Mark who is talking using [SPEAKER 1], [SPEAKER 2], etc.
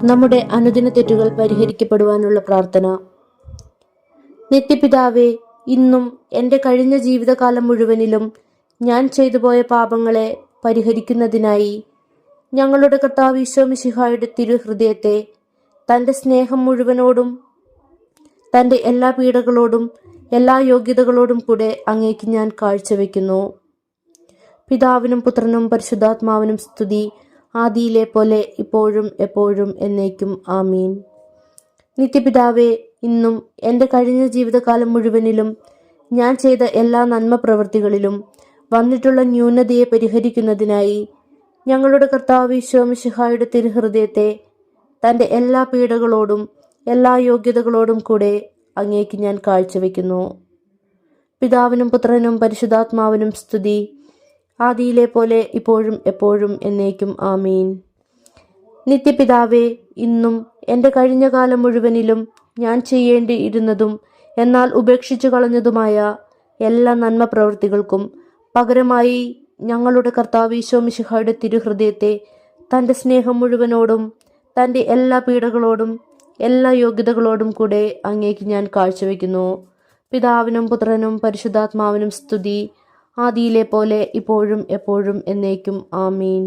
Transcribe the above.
[SPEAKER 1] നമ്മുടെ അനുദിന തെറ്റുകൾ പരിഹരിക്കപ്പെടുവാനുള്ള പ്രാർത്ഥന. നിത്യപിതാവേ, ഇന്നും എൻ്റെ കഴിഞ്ഞ ജീവിതകാലം മുഴുവനിലും ഞാൻ ചെയ്തുപോയ പാപങ്ങളെ പരിഹരിക്കുന്നതിനായി ഞങ്ങളുടെ കർത്താവ് ഈശോ മിശിഹായുടെ തിരുഹൃദയത്തെ തൻ്റെ സ്നേഹം മുഴുവനോടും തൻ്റെ എല്ലാ പീഡകളോടും എല്ലാ യോഗ്യതകളോടും കൂടെ അങ്ങേക്ക് ഞാൻ കാഴ്ചവെക്കുന്നു. പിതാവിനും പുത്രനും പരിശുദ്ധാത്മാവിനും സ്തുതി, ആദിയിലെ പോലെ ഇപ്പോഴും എപ്പോഴും എന്നേക്കും ആമീൻ. നിത്യപിതാവേ, ഇന്നും എൻ്റെ കഴിഞ്ഞ ജീവിതകാലം മുഴുവനിലും ഞാൻ ചെയ്ത എല്ലാ നന്മ പ്രവൃത്തികളിലും വന്നിട്ടുള്ള ന്യൂനതയെ പരിഹരിക്കുന്നതിനായി ഞങ്ങളുടെ കർത്താവ് ഈശോ മിശിഹായുടെ തിരുഹൃദയത്തെ തൻ്റെ എല്ലാ പീഡകളോടും എല്ലാ യോഗ്യതകളോടും കൂടെ അങ്ങേക്ക് ഞാൻ കാഴ്ചവെക്കുന്നു. പിതാവിനും പുത്രനും പരിശുദ്ധാത്മാവിനും സ്തുതി, ആദിയിലെ പോലെ ഇപ്പോഴും എപ്പോഴും എന്നേക്കും ആമീൻ. നിത്യപിതാവേ, ഇന്നും എൻ്റെ കഴിഞ്ഞ കാലം മുഴുവനിലും ഞാൻ ചെയ്യേണ്ടിയിരുന്നതും എന്നാൽ ഉപേക്ഷിച്ചു കളഞ്ഞതുമായ എല്ലാ നന്മ പ്രവൃത്തികൾക്കും പകരമായി ഞങ്ങളുടെ കർത്താവ് ഈശോ മിശിഹായുടെ തിരുഹൃദയത്തെ തൻ്റെ സ്നേഹം മുഴുവനോടും തൻ്റെ എല്ലാ പീഡകളോടും എല്ലാ യോഗ്യതകളോടും കൂടെ അങ്ങേക്ക് ഞാൻ കാഴ്ചവെക്കുന്നു. പിതാവിനും പുത്രനും പരിശുദ്ധാത്മാവിനും സ്തുതി, ആദിയിലെ പോലെ ഇപ്പോഴും എപ്പോഴും എന്നേക്കും ആമീൻ.